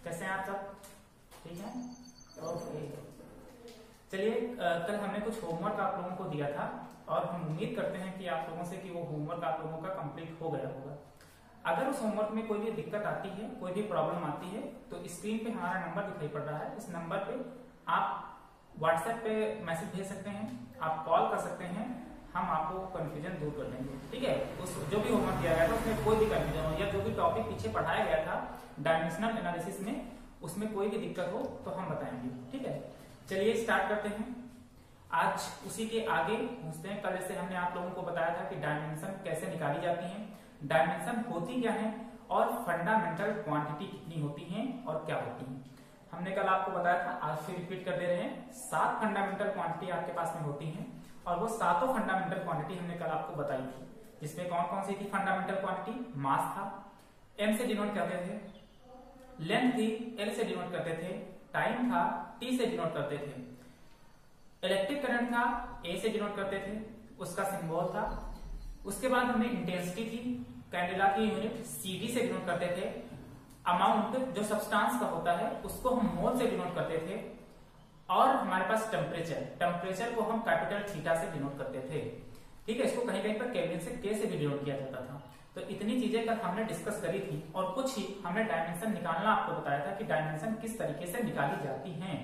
कैसे हैं आप सब? ठीक है, ओके। चलिए, कल हमने कुछ होमवर्क आप लोगों को दिया था और हम उम्मीद करते हैं कि आप लोगों से कि वो होमवर्क आप लोगों का कंप्लीट हो गया होगा। अगर उस होमवर्क में कोई भी दिक्कत आती है, कोई भी प्रॉब्लम आती है, तो स्क्रीन पे हमारा नंबर दिखाई पड़ रहा है। इस नंबर पे आप व्हाट्सएप पे मैसेज भेज सकते हैं, आप कॉल कर सकते हैं, हम आपको कंफ्यूजन दूर कर देंगे। ठीक है, उस जो भी होमवर्क दिया गया था उसमें कोई भी कंफ्यूजन हो या जो भी टॉपिक पीछे पढ़ाया गया था डायमेंशनल एनालिसिस में, उसमें कोई भी दिक्कत हो तो हम बताएंगे। ठीक है, चलिए स्टार्ट करते हैं। आज उसी के आगे पूछते हैं। कल जैसे हमने आप लोगों को बताया था कि डायमेंशन कैसे निकाली जाती है, डायमेंशन होती क्या है और फंडामेंटल क्वांटिटी कितनी होती है और क्या होती है। हमने कल आपको बताया था, आज फिर रिपीट कर दे रहे हैं। 7 फंडामेंटल क्वांटिटी आपके पास में होती है और वो सातों फंडामेंटल क्वांटिटी हमने कल आपको बताई थी, जिसमें कौन कौन सी थी फंडामेंटल क्वांटिटी। मास था, एम से डिनोट करते थे, लेंथ थी, एल से डिनोट करते थे, टाइम था, टी से डिनोट करते थे, इलेक्ट्रिक करंट था, ए से डिनोट करते थे, उसका सिंबल था। उसके बाद हमने इंटेंसिटी थी, कैंडेला की यूनिट सीडी से डिनोट करते थे। अमाउंट जो सब्सटेंस का होता है उसको हम मोल से डिनोट करते थे। और हमारे पास टेम्परेचर, टेम्परेचर को हम कैपिटल थीटा से डिनोट करते थे। ठीक है, इसको कहीं कहीं पर केल्विन से के से भी डिनोट किया जाता था। तो इतनी चीजें कल हमने डिस्कस करी थी और कुछ ही हमने डायमेंशन निकालना आपको बताया था कि डायमेंशन किस तरीके से निकाली जाती हैं।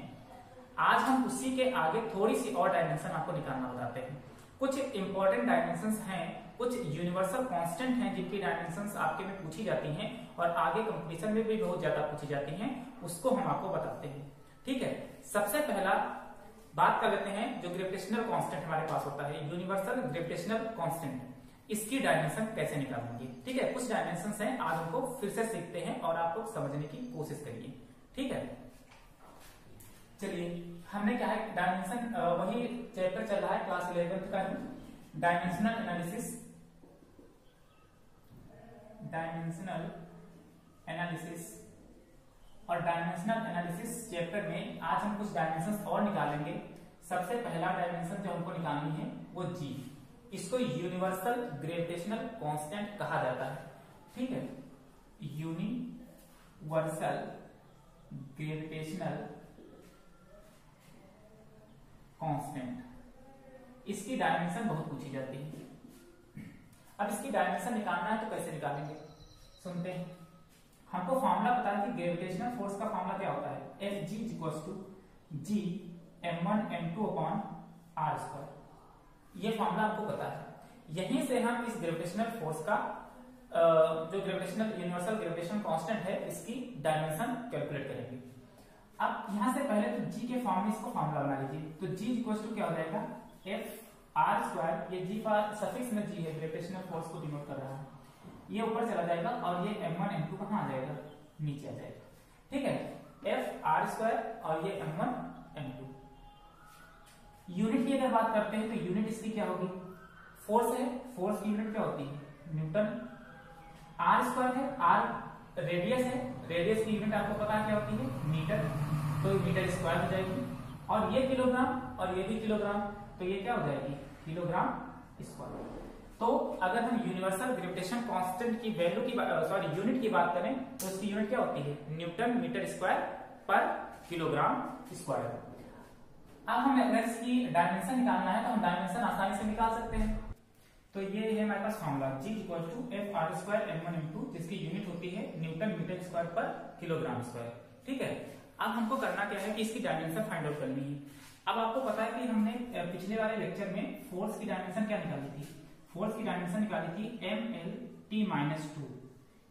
आज हम उसी के आगे थोड़ी सी और डायमेंशन आपको निकालना बताते हैं। कुछ इंपॉर्टेंट डायमेंशंस हैं, कुछ यूनिवर्सल कांस्टेंट हैं जिनकी डायमेंशंस आपके में पूछी जाती हैं और आगे कंपटीशन में भी बहुत ज्यादा पूछी जाती हैं, उसको हम आपको बताते हैं। ठीक है, सबसे पहला बात कर लेते हैं जो ग्रेविटेशनल कांस्टेंट हमारे पास होता है, यूनिवर्सल ग्रेविटेशनल कांस्टेंट, इसकी डायमेंशन कैसे निकालेंगे। ठीक है, कुछ डायमेंशंस हैं, आज उनको फिर से सीखते हैं और आप लोग समझने की कोशिश करिए। ठीक है, चलिए हमने क्या है डायमेंशन, वही चैप्टर चल रहा है क्लास 11th का ही, डायमेंशनल एनालिसिस। डायमेंशनल एनालिसिस और डायमेंशनल एनालिसिस चैप्टर में आज हम कुछ डायमेंशंस और निकालेंगे। सबसे पहला डायमेंशन जो हमको निकालनी है वो जी, इसको यूनिवर्सल ग्रेविटेशनल कांस्टेंट कहा जाता है। ठीक है, यूनिवर्सल ग्रेविटेशनल कांस्टेंट, इसकी डायमेंशन बहुत पूछी जाती है। अब इसकी डायमेंशन निकालना है तो कैसे निकालेंगे, सुनते हैं। हमको फॉर्मूला पता है कि ग्रेविटेशनल फोर्स का फॉर्मूला क्या होता है, F G equals to G m1m2 upon R square. ये फॉर्मूला आपको पता है। यहीं से हम इस ग्रेविटेशनल फोर्स का जो ग्रेविटेशनल यूनिवर्सल ग्रेविटेशनल कांस्टेंट है, इसकी डायमेंशन कैलकुलेट करेंगे। अब यहां से पहले तो जी के फॉर्म में इसको फॉर्मूला बना लीजिए। तो जी इक्वल्स टू क्या हो जाएगा, एफ आर स्क्वायर, ये जी का सफिक्स में जी है, ग्रेविटेशनल फोर्स को डिनोट कर रहा है, ये ऊपर चला जाएगा और ये m1 m2 कहां आ जाएगा, नीचे आ जाएगा। ठीक है, एफ आर स्क्वायर और ये m1 m2। यूनिट की अगर बात करते हैं तो यूनिट इसकी क्या होगी, फोर्स है, फोर्स की यूनिट क्या होती है, न्यूटन। आर स्क्वायर है, आर रेडियस है, रेडियस की यूनिट आपको पता है क्या होती है, मीटर, तो मीटर स्क्वायर हो जाएगी। और ये किलोग्राम और ये भी किलोग्राम, तो ये क्या हो जाएगी, किलोग्राम स्क्वायर। तो अगर हम यूनिवर्सल ग्रेविटेशन कांस्टेंट की वैल्यू की यूनिट की बात करें तो उसकी यूनिट क्या होती है, न्यूटन मीटर स्क्वायर पर किलोग्राम स्क्वायर। अब हमें अगर इसकी डायमेंशन निकालना है तो हम डायमेंशन आसानी से निकाल सकते हैं। तो ये है हमारे पास formula, G equal to F R square m1 m2, जिसकी यूनिट होती है न्यूटन मीटर स्क्वायर पर किलोग्राम स्क्वायर। ठीक है, अब हमको करना क्या है कि इसकी डायमेंशन फाइंड आउट करनी है। अब आपको पता है कि हमने पिछले वाले लेक्चर में फोर्स की डायमेंशन क्या निकाली थी, फोर्स की डायमेंशन निकाली थी ml_t-2।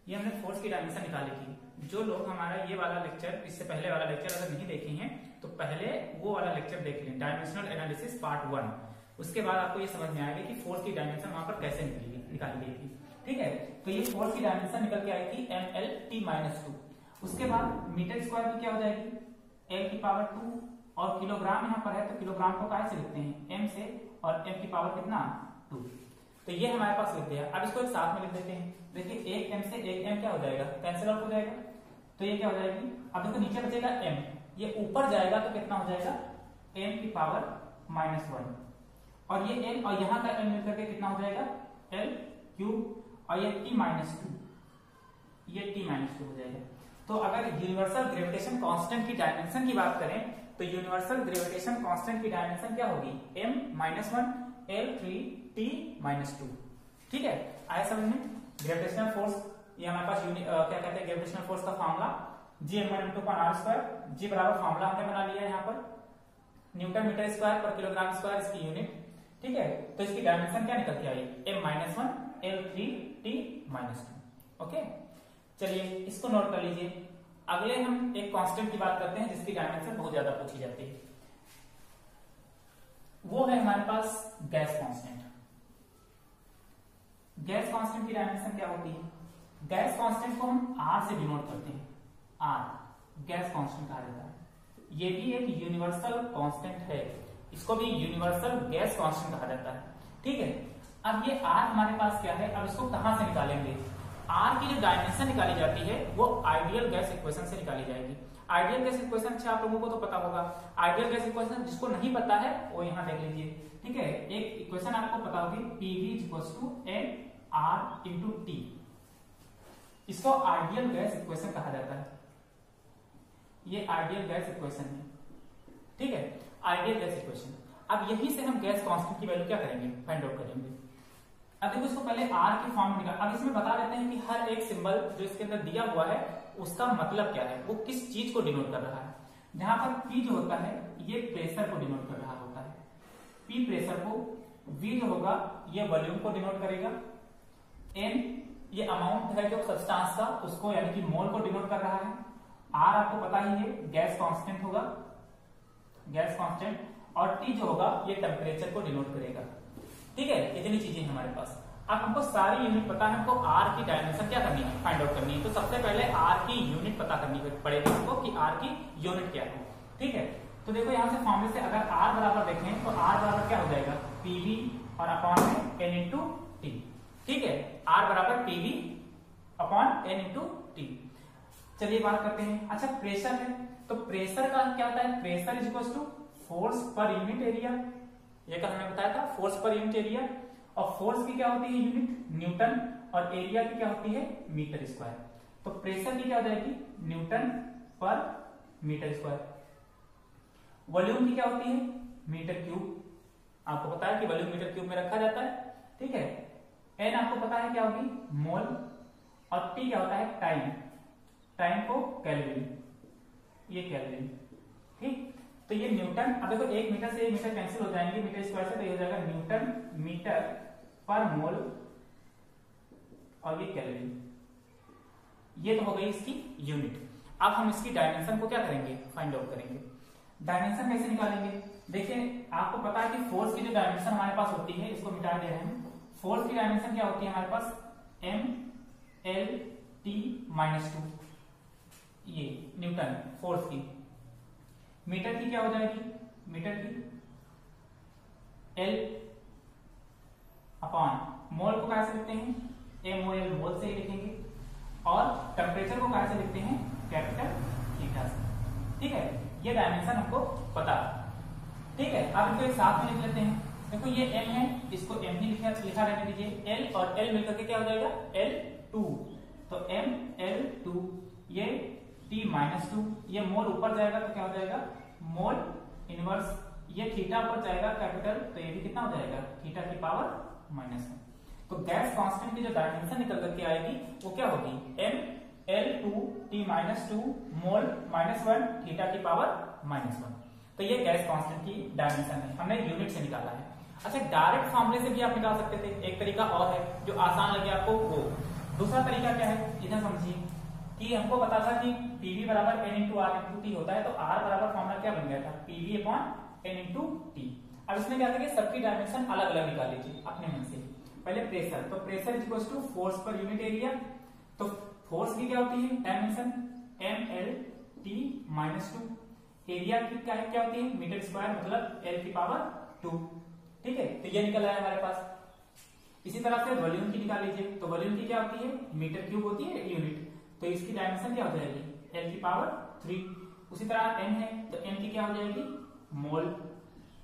ये हमने फोर्स की डायमेंशन निकाली थी। जो लोग हमारा ये वाला लेक्चर, इससे पहले वाला लेक्चर अगर नहीं देखे हैं तो पहले वो वाला लेक्चर देख लें, डायमेंशनल एनालिसिस पार्ट 1। उसके बाद आपको ये समझ में आएगा कि फोर्स की डायमेंशन वहां पर कैसे निकाली गई थी। ठीक है, तो ये फोर्स की डायमेंशन निकल के आई थी ml_t-2। उसके बाद मीटर स्क्वायर की क्या हो जाएगी, l⁻², और किलोग्राम यहाँ पर है तो किलोग्राम को काय से लिखते हैं, m से, और m की पावर कितना, 2। तो ये हमारे पास लिख दिया। अब इसको एक साथ में लिख देते हैं। देखिए एक m से एक m क्या हो जाएगा, कैंसिल आउट हो जाएगा, तो ये क्या हो जाएगी। अब देखो नीचे बचेगा m, ये ऊपर जाएगा तो कितना हो जाएगा, m की पावर -1, और ये m और यहाँ का m मिलकर के कितना हो जाएगा, l⁵, और ये t-2, ये t-2 हो जाएगा। तो अगर यूनिवर्सल ग्रेविटेशन कांस्टेंट की डायमेंशन की बात करें तो यूनिवर्सल ग्रेविटेशन कांस्टेंट की डायमेंशन क्या होगी, m-1 L3t-2। ठीक है, आया समझ में। ग्रेविटेशनल फोर्स, ये हमारे पास क्या कहते हैं ग्रेविटेशनल फोर्स का formula G m1 × r², G बराबर फॉर्मूला हमने बना लिया है यहाँ पर न्यूटन मीटर स्क्वायर पर किलोग्राम स्क्वायर इसकी यूनिट। ठीक है, तो इसकी डायमेंशन क्या निकल के आई, m-1 L3t-2। ओके, चलिए इसको नोट कर लीजिए। अगले हम एक कांस्टेंट की बात करते हैं जिसकी डायमेंशन बहुत ज्यादा पूछी जाती है, वो है हमारे पास गैस कांस्टेंट। गैस कांस्टेंट की डायमेंशन क्या होती है, गैस कांस्टेंट को हम R से डिनोट करते हैं, R गैस कांस्टेंट कहा जाता है। ये भी एक यूनिवर्सल कांस्टेंट है, इसको भी यूनिवर्सल गैस कांस्टेंट कहा जाता है। ठीक है, अब ये R हमारे पास क्या है, अब इसको कहां से निकालेंगे, R की जो डायमेंशन निकाली जाती है वो आइडियल गैस इक्वेशन से निकाली जाएगी। आइडियल गैस इक्वेशन से आप लोगों को तो पता होगा, आइडियल गैस इक्वेशन जिसको नहीं पता है वो यहाँ देख लीजिए। ठीक है, एक इक्वेशन आपको पता होगी PV = NR × T, इसको आइडियल गैस इक्वेशन कहा जाता है। ये आइडियल गैस इक्वेशन है। ठीक है, आइडियल गैस इक्वेशन। अब यही से हम गैस कांस्टेंट की वैल्यू क्या करेंगे, फाइंड आउट करेंगे। अब देखो इसको पहले R के फॉर्म में निकाल, अब इसमें बता देते हैं कि हर एक सिंबल जो इसके अंदर दिया हुआ है उसका मतलब क्या है, वो किस चीज को डिनोट कर रहा है। जहां पर P जो होता है ये प्रेशर को डिनोट कर रहा होता है, P प्रेशर को, V जो होगा ये वॉल्यूम को डिनोट करेगा, N ये अमाउंट है जो सब्सटेंस का उसको यानी कि मोल को डिनोट कर रहा है, R आपको पता ही है गैस कांस्टेंट होगा, गैस कांस्टेंट, और T जो होगा ये टेम्परेचर को डिनोट करेगा। ठीक है, इतनी चीजें हमारे पास। अब हमको सारी यूनिट पता है, हमको R की डायमेंशन क्या करनी है, फाइंड आउट करनी है। तो सबसे पहले R की यूनिट पता करनी पड़ेगी हमको कि R की यूनिट क्या है। ठीक है, तो देखो यहाँ से फॉर्मूले से अगर R बराबर देखें तो R बराबर क्या हो जाएगा, PV और अपॉन में N × T। ठीक है, R बराबर PV अपॉन N × T। चलिए बात करते हैं। अच्छा, प्रेशर है, तो प्रेशर का क्या होता है, pressure = force per unit area, ये कल हमने बताया था, फोर्स पर यूनिट एरिया। और फोर्स की क्या होती है यूनिट, न्यूटन, और एरिया की क्या होती है, मीटर स्क्वायर। तो प्रेशर की क्या हो जाएगी, न्यूटन पर मीटर स्क्वायर। वॉल्यूम की क्या होती है, मीटर क्यूब, आपको पता है कि वॉल्यूम मीटर क्यूब में रखा जाता है। ठीक है, एन आपको पता है क्या होगी, मोल, और टी क्या होता है, टाइम, टाइम को कैलोरी, ये कैलोरी। ठीक, तो ये न्यूटन, अब देखो 1 मीटर से 1 मीटर कैंसिल हो जाएंगे मीटर स्क्वायर से, तो ये हो जाएगा न्यूटन मीटर पर मोल, और ये कैलोरी। ये तो हो गई इसकी यूनिट। अब हम इसकी डायमेंशन को क्या करेंगे, फाइंड आउट करेंगे। डायमेंशन कैसे निकालेंगे, देखिए आपको पता है कि फोर्स की जो डायमेंशन हमारे पास होती है, इसको मिटा दे रहे हैं, फोर्स की डायमेंशन क्या होती है हमारे पास, M-L-T-2, ये न्यूटन फोर्स की। मीटर की क्या हो जाएगी, मीटर की L अपॉन, मोल को कैसे लिखते हैं, MOL मोल से ही लिखेंगे, और टेम्परेचर को कैसे लिखते हैं, कैपिटल थीटा से। ठीक है, ये डायमेंशन हमको पता। ठीक है, अब इनको एक साथ में लिख लेते हैं। देखो ये M है, इसको M ही लिखा रहने दीजिए, L और L मिलकर के क्या हो जाएगा, L2, तो ML2, ये T-2, ये मोल ऊपर जाएगा तो क्या हो जाएगा, मोल इनवर्स, ये थीटा ऊपर जाएगा कैपिटल, तो ये भी कितना हो जाएगा, थीटा की पावर -1। तो गैस कांस्टेंट की जो डायमेंशन निकल करके आएगी वो क्या होगी, ML2T-2 मोल -1 थीटा की पावर -1। तो ये गैस कांस्टेंट की डायमेंशन है, हमने यूनिट से निकाला है। अच्छा, डायरेक्ट फॉर्मूले से भी आप निकाल सकते थे, एक तरीका और है जो आसान लगे आपको वो। दूसरा तरीका क्या है, इधर समझिए कि हमको पता था कि PV बराबर N × R × T होता है, तो R बराबर फॉर्मूला क्या बन गया था, PV अपॉन N × T। अब इसमें क्या करेंगे, सबकी डायमेंशन अलग अलग निकाल लीजिए अपने मन से। पहले प्रेशर, तो pressure = force per unit area, तो फोर्स की क्या होती है डायमेंशन, ML-T-2, एरिया की क्या होती है, मीटर स्क्वायर, मतलब L⁻²। ठीक है, तो ये निकल आया हमारे पास। इसी तरह से वॉल्यूम की निकाल लीजिए, तो वॉल्यूम की क्या होती है, मीटर क्यूब होती है यूनिट, तो इसकी डायमेंशन क्या हो जाएगी, L⁻3। उसी तरह n है, तो n की क्या हो जाएगी, मोल।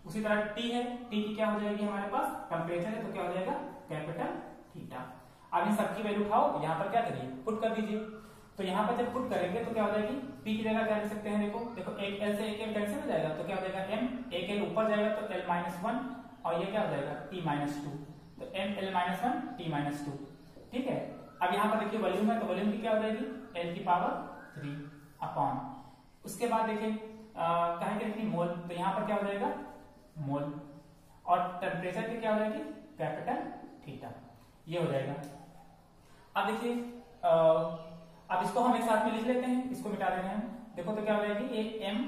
उसी तरह t है, t की क्या हो जाएगी हमारे पास, टेम्परेचर है, तो क्या हो जाएगा, कैपिटल थीटा। अब इन सबकी वैल्यू उठाओ, यहाँ पर क्या करिए, पुट कर दीजिए। तो यहाँ पर जब पुट करेंगे तो क्या हो जाएगी, p की जगह क्या लिख सकते हैं, देखो एक l से एक l कैंसिल हो जाएगा, तो क्या हो जाएगा m, एक l ऊपर जाएगा तो l माइनस 1 और ये क्या हो जाएगा t माइनस 2, तो m l minus 1 t minus 2। ठीक है, अब यहाँ पर देखिए वॉल्यूम है, तो वॉल्यूम की क्या हो जाएगी l की पावर 3 अपॉन, उसके बाद देखिए कहेंगे मोल, तो यहाँ पर क्या हो जाएगा मोल, और टेम्परेचर की क्या हो जाएगी कैपिटल थीटा, ये हो जाएगा। अब देखिए अब इसको हम एक साथ में लिख लेते हैं, इसको मिटा देंगे हम, देखो तो क्या हो जाएगी, ये m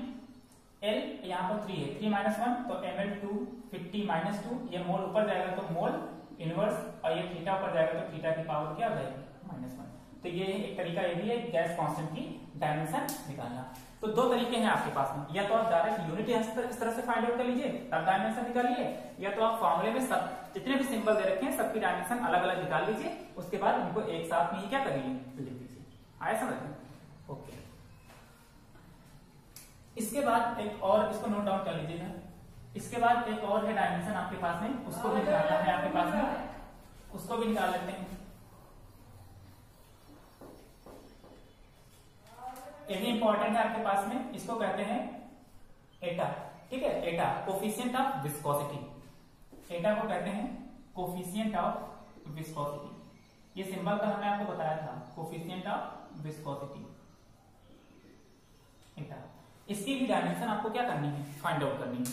l यहाँ पर 3 है, 3 माइनस 1 तो ml2 फिर t माइनस 2, ये मोल ऊपर जाएगा तो मोल इनवर्स, और ये थीटा ऊपर जाएगा तो थीटा की पावर क्या हो जाएगी -1। तो ये एक तरीका ये भी है गैस कांस्टेंट की डायमेंशन निकालना। तो दो तरीके हैं आपके पास में, या तो आप डायरेक्ट यूनिट इस तरह से फाइंड आउट कर लीजिए तब डायमेंशन निकालिए, या तो आप फॉर्मूले में सब जितने भी सिंबल दे रखे हैं सबकी डायमेंशन अलग अलग निकाल लीजिए, उसके बाद उनको एक साथ में ही क्या करिए लिख दीजिए। आया समझ में? ओके, इसके बाद एक और, इसको नोट डाउन कर लीजिएगा, इसके बाद एक और है डायमेंशन आपके पास में, उसको भी निकालना है आपके पास में, उसको भी निकाल लेते हैं। ये भी इंपॉर्टेंट है आपके पास में, इसको कहते हैं एटा। ठीक है, एटा कोफिशिएंट ऑफ विस्कोसिटी, एटा को कहते हैं कोफिशिएंट ऑफ विस्कोसिटी। ये सिंबल का हमने आपको बताया था, कोफिशिएंट ऑफ विस्कोसिटी एटा। इसकी भी डायमेंशन आपको क्या करनी है, फाइंड आउट करनी है।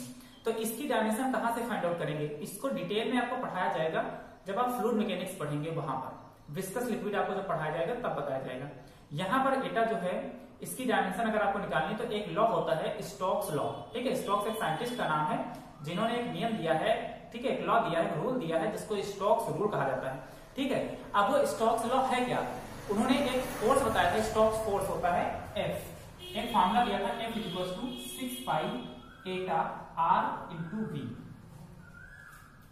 तो इसकी डायमेंशन कहां से फाइंड आउट करेंगे, इसको डिटेल में आपको पढ़ाया जाएगा जब आप फ्लूइड मैकेनिक्स पढ़ेंगे, वहां पर विस्कस लिक्विड आपको जब पढ़ाया जाएगा तब बताया जाएगा। यहां पर एटा जो है इसकी डायमेंशन अगर आपको निकालनी तो एक लॉ होता है स्टोक्स लॉ। ठीक है, स्टोक्स एक साइंटिस्ट का नाम है जिन्होंने एक नियम दिया है, ठीक है, एक लॉ दिया है, रूल दिया है जिसको स्टोक्स रूल कहा जाता है। ठीक है, अब वो स्टोक्स लॉ है क्या, उन्होंने एक फोर्स बताया था, स्टोक्स फोर्स होता है F, एक फॉर्मूला दिया था F equals to 6 pi Etah R into V।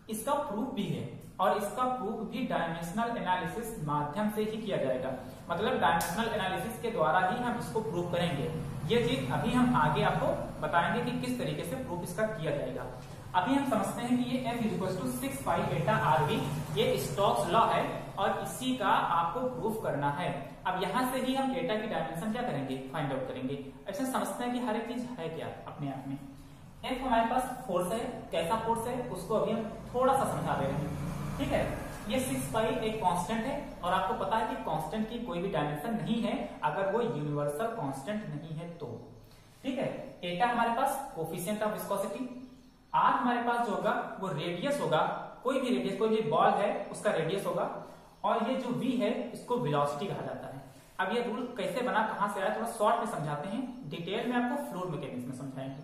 इसका प्रूफ भी है और इसका प्रूफ भी डायमेंशनल एनालिसिस माध्यम से ही किया जाएगा, मतलब डायमेंशनल एनालिसिस के द्वारा ही हम इसको प्रूफ करेंगे। ये चीज अभी हम आगे आपको बताएंगे कि किस तरीके से प्रूफ इसका किया जाएगा। अभी हम समझते हैं कि ये F equals to 6 pi Etah RV, ये स्टोक्स लॉ है और इसी का आपको प्रूफ करना है। अब यहां से ही हम एटा की डायमेंशन क्या करेंगे, फाइंड आउट करेंगे। ऐसा समझते हैं कि हर एक चीज है क्या अपने आप में। F हमारे पास फोर्स है, कैसा फोर्स है उसको अभी हम थोड़ा सा समझा दे रहे हैं। ठीक है, ये 6 पाई एक कांस्टेंट है और आपको पता है कि कांस्टेंट की कोई भी डायमेंशन नहीं है अगर वो यूनिवर्सल कांस्टेंट नहीं है तो। ठीक है, एटा हमारे पास कोफिशिएंट ऑफ विस्कोसिटी, आर हमारे पास जो होगा वो रेडियस होगा, कोई भी रेडियस, कोई भी बॉल है उसका रेडियस होगा, और ये जो v है इसको वेलोसिटी कहा जाता है। अब ये रूल कैसे बना, कहां से आया, थोड़ा शॉर्ट में समझाते हैं, डिटेल में आपको फ्लूइड मैकेनिक्स में समझाएंगे।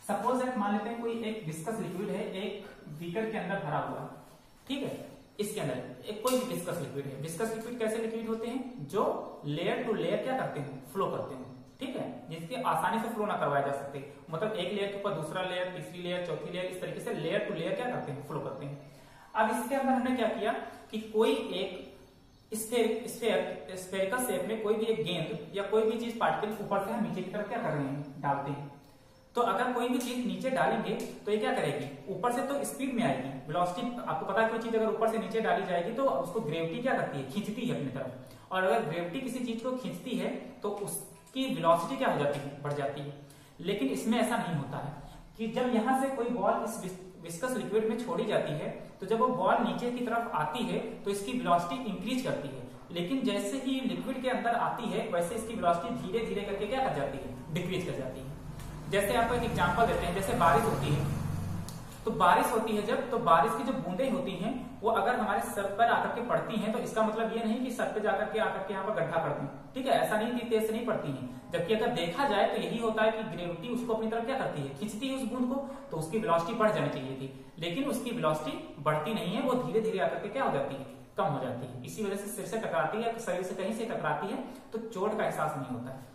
सपोज एक मान लेते हैं कोई एक विस्कस लिक्विड है एक बीकर के अंदर भरा हुआ, ठीक है, इसके अंदर एक कोई भी विस्कस लिक्विड है। विस्कस लिक्विड कैसे लिक्विड होते हैं, जो लेयर टू लेयर क्या करते हैं, फ्लो करते हैं। ठीक है, जिसके आसानी से फ्लो ना करवाए जा सकते, मतलब एक लेयर के ऊपर दूसरा लेयर, तीसरी लेयर, चौथी लेयर, इस तरीके से लेयर टू लेयर क्या करते हैं, फ्लो करते हैं। अब इसके अंदर हमने क्या किया कि कोई एक स्फेरिकल शेप में कोई भी एक गेंद या कोई भी चीज पार्टिकल ऊपर से हम नीचे की तरफ क्या कर रहे हैं, डालते हैं। तो अगर कोई भी चीज नीचे डालेंगे तो ये क्या करेगी, ऊपर से तो स्पीड में आएगी, वेलोसिटी। आपको पता है कोई चीज अगर ऊपर से नीचे डाली जाएगी तो उसको ग्रेविटी क्या करती है, खींचती है अपनी तरफ, और अगर ग्रेविटी किसी चीज को खींचती है तो उसकी वेलोसिटी क्या हो जाती है, बढ़ जाती है। लेकिन इसमें ऐसा नहीं होता है कि जब यहां से कोई बॉल इस विस्कस लिक्विड में छोड़ी जाती है तो जब वो बॉल नीचे की तरफ आती है तो इसकी वेलोसिटी इंक्रीज करती है, लेकिन जैसे ही लिक्विड के अंदर आती है वैसे इसकी वेलोसिटी धीरे धीरे करके क्या कर जाती है, डिक्रीज कर जाती है। जैसे आपको एक एग्जांपल देते हैं, जैसे बारिश होती है, तो बारिश होती है जब, तो बारिश की जो बूंदें होती हैं वो अगर हमारे सर पर आकर के पड़ती हैं तो इसका मतलब ये नहीं कि सर पे जाकर के आकर के यहाँ पर गड्ढा कर दें। ठीक है, ऐसा नहीं कि तेज से नहीं पड़ती है, जबकि अगर देखा जाए तो यही होता है कि ग्रेविटी उसको अपनी तरफ क्या करती है, खींचती है उस बूंद को, तो उसकी वेलोसिटी बढ़ जानी चाहिए थी, लेकिन उसकी वेलोसिटी बढ़ती नहीं है, वो धीरे धीरे आकर के क्या हो जाती है, कम हो जाती है। इसी वजह से सिर से टकराती है, शरीर से कहीं से टकराती है तो चोट का एहसास नहीं होता है।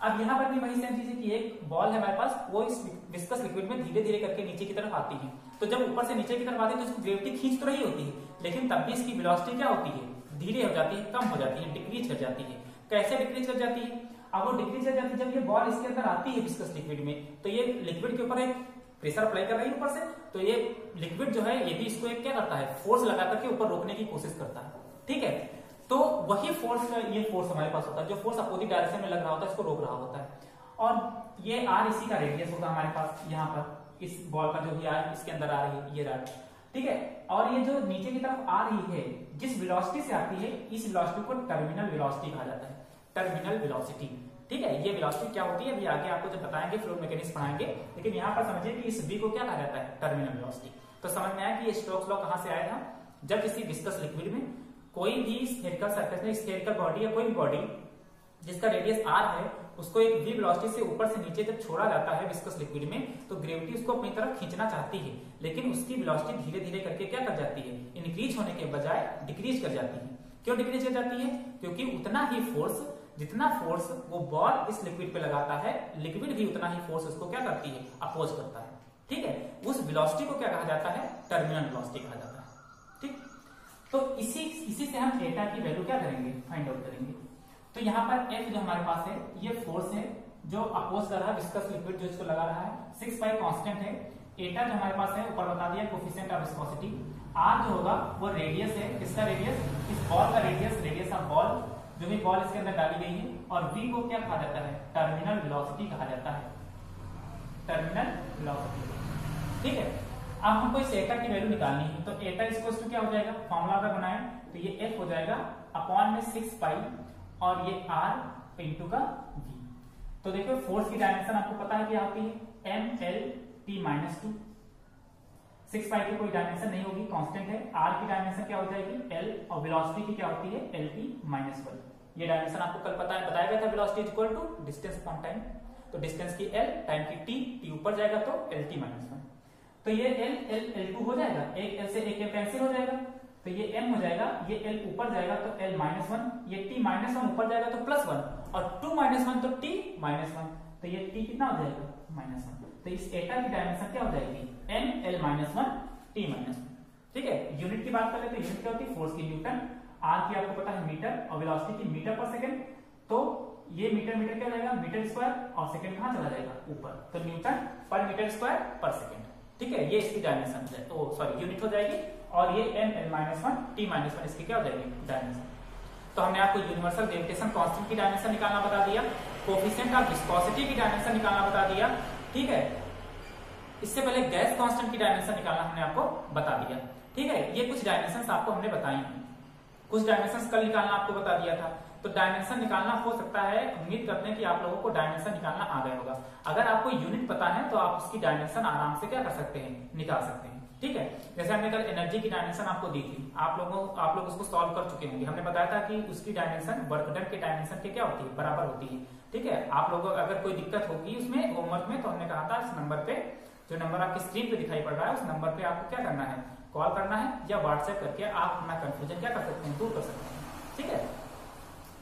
अब यहाँ पर भी वही सेम चीज है कि एक बॉल है हमारे पास, वो इस विस्कस लिक्विड में धीरे धीरे करके नीचे की तरफ आती है, तो जब ऊपर से नीचे की तरफ आती है तो इसको ग्रेविटी खींच तो रही होती है, लेकिन तब भी इसकी वेलोसिटी क्या होती है, धीरे हो जाती है, कम हो जाती है, डिक्रीज कर जाती है। कैसे डिक्रीज कर जाती है, अब वो डिक्रीज कर जाती है जब ये बॉल इसके अंदर आती है विस्कस लिक्विड में, तो ये लिक्विड के ऊपर एक प्रेशर अप्लाई कर रही है ऊपर से, तो ये लिक्विड जो है ये भी इसको एक क्या करता है, फोर्स लगा करके ऊपर रोकने की कोशिश करता है। ठीक है, तो वही फोर्स, ये फोर्स हमारे पास होता है, जो फोर्स अपोजिट डायरेक्शन में लग रहा होता है इसको रोक रहा होता है। और ये आर इसी का रेडियस होगा हमारे पास, यहाँ पर इस बॉल का जो भी आर इसके अंदर आ रही है ये रहा, ठीक है। और ये जो नीचे की तरफ आ रही है, जिस वेलोसिटी से आती है, इस वेलोसिटी को टर्मिनल वेलोसिटी कहा जाता है, टर्मिनल वेलोसिटी, ठीक है। ये वेलोसिटी क्या होती है अभी आगे आपको जब बताएंगे, फ्लूइड मैकेनिक्स पढ़ाएंगे, लेकिन यहाँ पर समझिए कि इस v को क्या कहा जाता है, टर्मिनल वेलोसिटी। तो समझ में आया कि ये स्टोक्स लॉ कहां से आया था, जब किसी विस्कस लिक्विड में कोई भी स्फेरिकल सरफेस में, स्फेरिकल बॉडी या कोई भी बॉडी जिसका रेडियस r है, उसको एक v वेलोसिटी से ऊपर से नीचे जब छोड़ा जाता है विस्कस लिक्विड में, तो ग्रेविटी उसको अपनी तरफ खींचना चाहती है, लेकिन उसकी वेलोसिटी धीरे धीरे करके क्या कर जाती है, इंक्रीज होने के बजाय डिक्रीज कर जाती है। क्यों डिक्रीज कर जाती है, क्योंकि उतना ही फोर्स, जितना फोर्स वो बॉल इस लिक्विड पे लगाता है, लिक्विड भी उतना ही फोर्स उसको क्या करती है, अपोज करता है, ठीक है। उस वेलोसिटी को क्या कहा जाता है, टर्मिनल वेलोसिटी कहा जाता है, ठीक। तो इसी से हम थीटा की वैल्यू क्या करेंगे, फाइंड आउट करेंगे। तो यहाँ पर F जो हमारे पास है, ये फोर्स है जो अपोज कर रहा है विस्कस लिक्विड जो इसको लगा रहा है, 6 पाई कांस्टेंट है। एटा जो हमारे पास है ऊपर बता दिया, कोफिशिएंट ऑफ विस्कोसिटी। R जो होगा वो रेडियस है, किसका रेडियस, इस बॉल का रेडियस, रेडियस ऑफ बॉल, जो भी बॉल इसके अंदर डाली गई है। और V को क्या कहा जाता है, टर्मिनल वेलोसिटी कहा जाता है, टर्मिनल वेलोसिटी, ठीक है। अब हमको इस एटा की वैल्यू निकालनी है, तो एटा इक्वल्स टू क्या हो जाएगा, फॉर्मूला अगर बनाए तो ये F हो जाएगा अपॉन में 6 पाई और ये R इंटू का V। तो देखो फोर्स की डायमेंशन आपको पता है क्या होती है, MLT-2। 6 पाई की कोई डायमेंशन नहीं होगी, कांस्टेंट है। R की डायमेंशन क्या हो जाएगी, L, और वेलोसिटी की क्या होती है, LT-1। ये डायमेंशन आपको कल बताया गया था, velocity equal to distance upon time. तो डिस्टेंस की L, टाइम की T ऊपर जाएगा तो LT-1। तो ये L2 हो जाएगा, एक L से एक L कैंसिल हो जाएगा, तो ये M हो जाएगा, ये L ऊपर जाएगा तो L-1, ये T-1 ऊपर जाएगा तो +1, और 2-1 तो T-1, तो ये T कितना हो जाएगा, -1। तो इस एटा की डायमेंशन क्या हो जाएगी, ML-1 T-1, ठीक है। यूनिट की बात कर लेते हैं, यूनिट क्या होती है, फोर्स की न्यूटन, R की आपको पता है मीटर, और वेलोसिटी की मीटर पर सेकंड। तो ये मीटर मीटर क्या हो जाएगा, मीटर स्क्वायर, और सेकंड कहां चला जाएगा, ऊपर, तो न्यूटन पर मीटर स्क्वायर पर सेकंड, ठीक है। ये इसकी डायमेंशन है, तो सॉरी यूनिट हो जाएगी। और ये ML-1 T-1 इसकी क्या हो जाएगी, डायमेंशन। तो हमने आपको यूनिवर्सल ग्रेविटेशन कांस्टेंट की डायमेंशन निकालना बता दिया, कोफिशिएंट ऑफ विस्कोसिटी की डायमेंशन निकालना बता दिया, ठीक है। इससे पहले गैस कांस्टेंट की डायमेंशन निकालना हमने आपको बता दिया, ठीक है। ये कुछ डायमेंशन आपको हमने बताई हैं, कुछ डायमेंशन कल निकालना आपको बता दिया था। तो डायमेंशन निकालना हो सकता है, उम्मीद करते हैं कि आप लोगों को डायमेंशन निकालना आ गया होगा। अगर आपको यूनिट पता है तो आप उसकी डायमेंशन आराम से क्या कर सकते हैं, निकाल सकते हैं, ठीक है। जैसे हमने कल एनर्जी की डायमेंशन आपको दी थी, आप लोग उसको सॉल्व कर चुके होंगे। हमने बताया था कि उसकी डायमेंशन वर्क डन के डायमेंशन के क्या होती है, बराबर होती है, ठीक है। आप लोगों को अगर कोई दिक्कत होगी उसमें होमवर्क में, तो हमने कहा था इस नंबर पे, जो नंबर आपकी स्क्रीन पे दिखाई पड़ रहा है, उस नंबर पे आपको क्या करना है, कॉल करना है, या व्हाट्सएप करके आप अपना कंफ्यूजन क्या कर सकते हैं, दूर कर सकते हैं, ठीक है।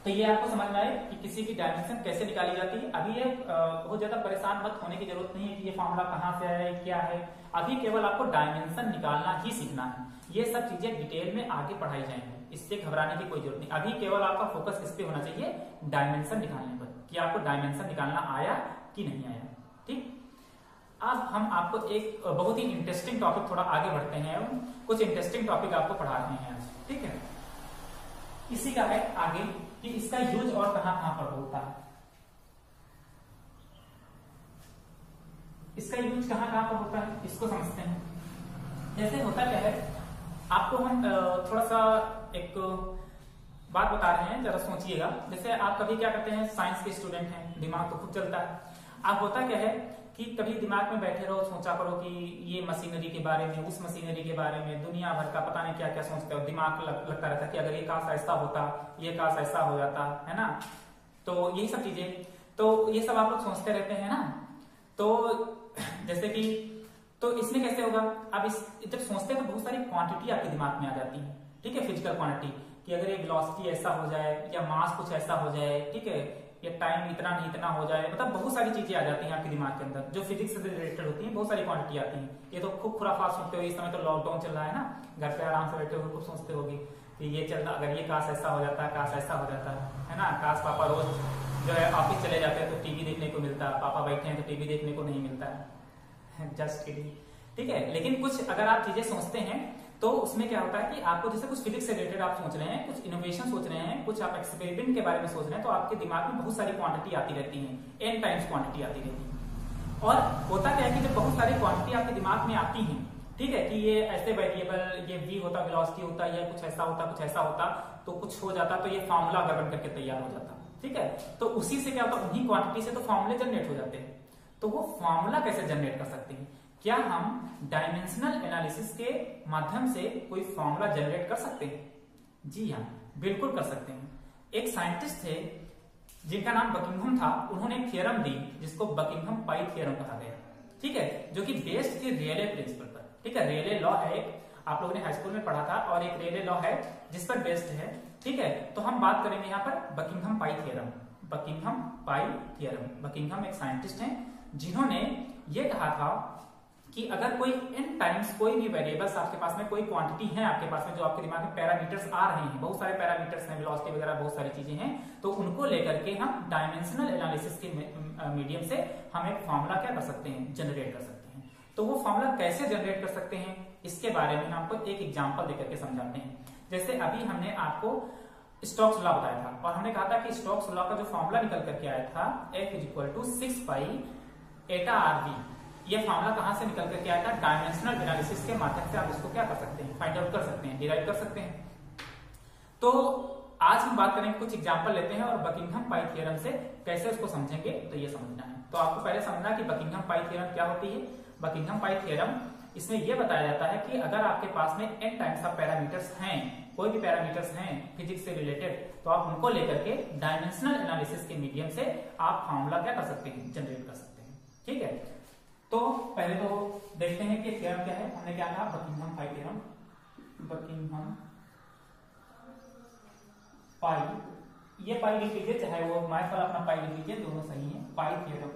तो ये आपको समझ में आए कि किसी की डायमेंशन कैसे निकाली जाती है। अभी ये बहुत ज्यादा परेशान मत होने की जरूरत नहीं है कि ये फॉर्मूला कहाँ से आया है, क्या है। अभी केवल आपको डायमेंशन निकालना ही सीखना है, ये सब चीजें डिटेल में आगे पढ़ाई जाएंगी, इससे घबराने की कोई जरूरत नहीं। अभी केवल आपका फोकस इस पे होना चाहिए, डायमेंशन निकालने पर, कि आपको डायमेंशन निकालना आया कि नहीं आया, ठीक। आज हम आपको एक बहुत ही इंटरेस्टिंग टॉपिक, थोड़ा आगे बढ़ते हैं, कुछ इंटरेस्टिंग टॉपिक आपको पढ़ा रहे हैं आज, ठीक है। इसी का है आगे कि इसका यूज और कहां पर होता है, इसका यूज कहां पर होता है, इसको समझते हैं। जैसे होता क्या है, आपको हम थोड़ा सा एक बात बता रहे हैं, जरा सोचिएगा। जैसे आप कभी क्या करते हैं, साइंस के स्टूडेंट हैं, दिमाग तो खूब चलता है। आप होता क्या है कि कभी दिमाग में बैठे रहो, सोचा करो कि ये मशीनरी के बारे में, उस मशीनरी के बारे में, दुनिया भर का पता नहीं क्या क्या सोचते हो। दिमाग लगता रहता है कि अगर ये काश ऐसा होता, ये काश ऐसा हो जाता, है ना। तो यही सब चीजें, तो ये सब आप लोग सोचते रहते हैं ना। तो जैसे कि, तो इसमें कैसे होगा, अब इस जब सोचते हैं तो बहुत सारी क्वांटिटी आपके दिमाग में आ जाती है, ठीक है, फिजिकल क्वांटिटी, कि अगर ये वेलोसिटी ऐसा हो जाए, या मास कुछ ऐसा हो जाए, ठीक है, या टाइम इतना नहीं इतना हो जाए, मतलब बहुत सारी चीजें आ जाती हैं आपके दिमाग के अंदर, जो फिजिक्स से रिलेटेड होती हैं, बहुत सारी क्वांटिटी आती हैं। ये तो खूब खुराफात सोचते हो, इस समय तो लॉकडाउन चल रहा है ना, घर पे आराम से बैठे हो, खूब सोचते होगी कि ये चल रहा, अगर ये काश ऐसा हो जाता, काश ऐसा हो जाता, है ना। काश पापा रोज जो है ऑफिस चले जाते हैं तो टीवी देखने को मिलता, पापा बैठे हैं तो टीवी देखने को नहीं मिलता है, जस्ट किडिंग, ठीक है। लेकिन कुछ अगर आप चीजें सोचते हैं तो उसमें क्या होता है कि आपको जैसे कुछ फिजिक्स से रिलेटेड आप सोच रहे हैं, कुछ इनोवेशन सोच रहे हैं, कुछ आप एक्सपेरिमेंट के बारे में सोच रहे हैं, तो आपके दिमाग में बहुत सारी क्वांटिटी आती रहती है, n टाइम्स क्वांटिटी आती रहती है। और होता क्या है कि जब बहुत सारी क्वांटिटी आपके दिमाग में आती है, ठीक है, कि ये ऐसे वेरिएबल, ये v होता, वेलोसिटी होता, या कुछ ऐसा होता, कुछ ऐसा होता, तो कुछ हो जाता, तो ये फॉर्मूला अगर बन करके तैयार हो जाता, ठीक है। तो उसी से क्या होता, उन्हीं क्वांटिटी से तो फॉर्मूले जनरेट हो जाते हैं। तो वो फॉर्मूला कैसे जनरेट कर सकते हैं? क्या हम डायमेंशनल एनालिसिस के माध्यम से कोई फॉर्मूला जनरेट कर सकते हैं? जी हाँ, बिल्कुल कर सकते हैं। एक साइंटिस्ट थे जिनका नाम बकिंघम था, उन्होंने एक थ्योरम दी जिसको बकिंघम पाई थ्योरम कहा गया, ठीक है, जो कि बेस्ड थी रेले प्रिंसिपल पर, ठीक है। रेले लॉ है एक, आप लोगों ने हाई स्कूल में पढ़ा था, और एक रेले लॉ है जिस पर बेस्ड है, ठीक है। तो हम बात करेंगे यहाँ पर Buckingham pi theorem. Buckingham pi theorem, Buckingham एक साइंटिस्ट हैं जिन्होंने ये कहा था कि अगर कोई n टाइम्स कोई भी वेरिएबल्स आपके पास में, कोई क्वांटिटी है आपके पास में, जो आपके दिमाग में पैरामीटर्स आ रहे हैं, बहुत सारे पैरामीटर्स हैं, वेलोसिटी वगैरह बहुत सारी चीजें हैं, तो उनको लेकर के हम डायमेंशनल एनालिसिस के मीडियम से हम एक फॉर्मूला क्या कर सकते हैं, जनरेट कर सकते हैं। तो वो फॉर्मूला कैसे जनरेट कर सकते हैं, इसके बारे में हम आपको एक एग्जाम्पल देकर के समझाते हैं। जैसे अभी हमने आपको स्टोक्स लॉ बताया था, और हमने कहा था कि स्टोक्स लॉ का जो फॉर्मूला निकल करके आया था, F = 6 पाई एटा RV, ये फॉर्मूला कहां से निकल करके आया था? डायमेंशनल एनालिसिस के माध्यम से आप इसको क्या कर सकते हैं, फाइंड आउट कर सकते हैं, डिराइव कर सकते हैं। तो आज हम बात करेंगे, कुछ एग्जांपल लेते हैं और बकिंघम पाई थ्योरम से कैसे उसको समझेंगे, तो ये समझना है। तो आपको पहले समझना कि बकिंघम पाई थ्योरम क्या होती है। बकिंघम पाई थ्योरम, इसमें यह बताया जाता है कि अगर आपके पास में n टाइम्स ऑफ पैरामीटर्स हैं, कोई भी पैरामीटर्स हैं फिजिक्स से रिलेटेड, तो आप उनको लेकर के डायमेंशनल एनालिसिस के मीडियम से आप फॉर्मूला क्या कर सकते हैं, जनरेट कर सकते हैं, ठीक है। तो पहले तो देखते हैं कि थ्योरम क्या है। हमने क्या कहा, Buckingham pi theorem. Buckingham pi, ये पाई लिख लीजिए, चाहे वो मैथ वाला अपना पाई लिख लीजिए, दोनों सही है। पाई थ्योरम,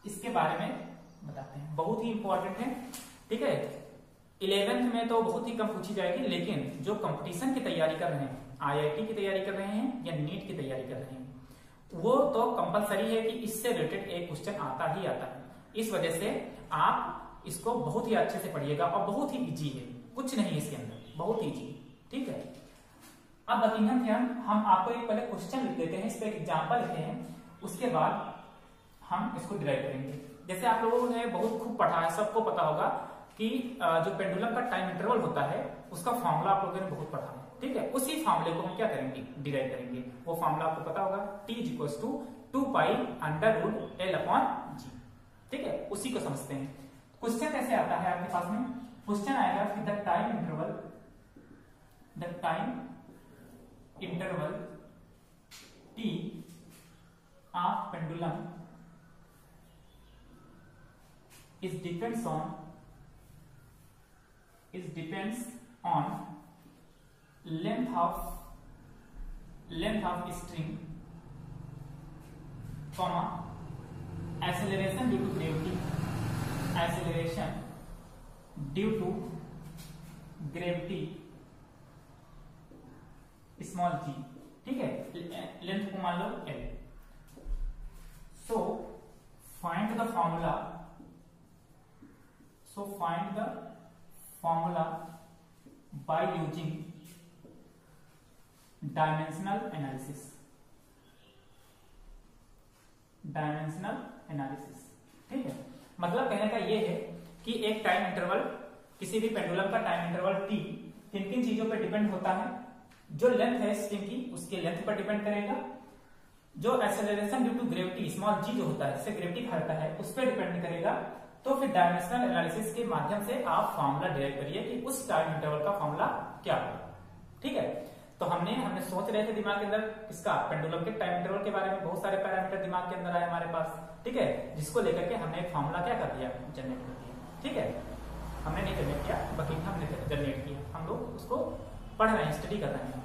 इसके बारे में बताते हैं, बहुत ही इंपॉर्टेंट है, ठीक है। 11th में तो बहुत ही कम पूछी जाएगी, लेकिन जो कंपटीशन की तैयारी कर रहे हैं, IIT की तैयारी कर रहे हैं या नीट की तैयारी कर रहे हैं, वो तो कंपलसरी है कि इससे रिलेटेड एक क्वेश्चन आता ही आता है। इस वजह से आप इसको बहुत ही अच्छे से पढ़िएगा, और बहुत ही इजी है, कुछ नहीं है इसके अंदर, बहुत इजी, ठीक है। अब बकिंघम थ्योरम, हम आपको एक पहले क्वेश्चन लिख देते हैं, इस पे एक एग्जांपल लिखते हैं, उसके बाद हम इसको डिराइव करेंगे। जैसे आप लोगों ने बहुत खूब पढ़ा है, सबको पता होगा कि जो पेंडुलम का टाइम इंटरवल होता है, उसका फॉर्मूला आप लोगों ने बहुत पढ़ा है, ठीक है। उसी फॉर्मूले को हम क्या करेंगे, डिराइव करेंगे। वो फॉर्मूला आपको पता होगा, T = 2 पाई √L/G, ठीक है। उसी को समझते हैं। क्वेश्चन कैसे आता है आपके पास में? क्वेश्चन आएगा कि the time interval T of pendulum depends on length of string, acceleration due to gravity, small g, ठीक है। लेंथ को मान लो L। So find the formula by using dimensional analysis, ठीक है। मतलब कहने का ये है कि एक टाइम इंटरवल, किसी भी पेंडुलम का टाइम इंटरवल T किन किन चीजों पर डिपेंड होता है? जो लेंथ है स्ट्रिंग की, उसके लेंथ पर डिपेंड करेगा। जो acceleration due to gravity, small g जो होता है, जिससे ग्रेविटी खाता है, उस पर डिपेंड करेगा। तो फिर डायमेंशनल एनालिसिस के माध्यम से आप फॉर्मूला डिराइव करिए कि उस टाइम इंटरवल का फॉर्मूला क्या होगा, ठीक है। तो हमने सोच रहे थे दिमाग के अंदर किसका, पेंडुलम के टाइम इंटरवल के बारे में, बहुत सारे पैरामीटर दिमाग के अंदर आए हमारे पास, ठीक है, जिसको लेकर के हमने एक फॉर्मूला क्या कर दिया, जनरेट कर दिया, ठीक है। हमने नहीं जनरेट किया, बकिंघम ने जनरेट किया, हम लोग उसको पढ़ रहे हैं, स्टडी कर रहे हैं।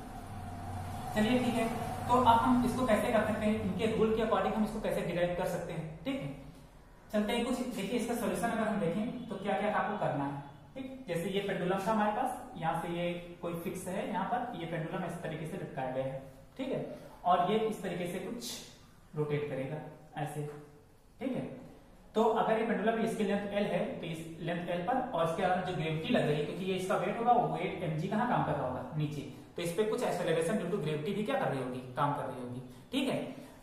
चलिए ठीक है, तो अब हम इसको कैसे कर सकते हैं, इनके रूल के अकॉर्डिंग हम इसको कैसे डिराइव कर सकते हैं, ठीक है। चलते हैं कुछ, देखिए इसका सॉल्यूशन अगर हम देखें तो क्या क्या आपको करना है, ठीक। जैसे ये पेंडुलम था हमारे पास, यहाँ से ये कोई फिक्स है, यहाँ पर ये पेंडुलम इस तरीके से लटकाया गया है, ठीक है, और ये इस तरीके से कुछ रोटेट करेगा ऐसे, ठीक है। तो अगर ये पेंडुलम इसकी लेंथ एल है तो इस लेंथ एल पर और इसके अलावा जो ग्रेविटी लग रही है, क्योंकि ये इसका वेट होगा, वो वेट mg कहाँ काम कर रहा होगा, नीचे, तो इस पे कुछ एक्सेलरेशन ड्यू टू ग्रेविटी भी क्या कर रही होगी, काम कर रही होगी। ठीक है,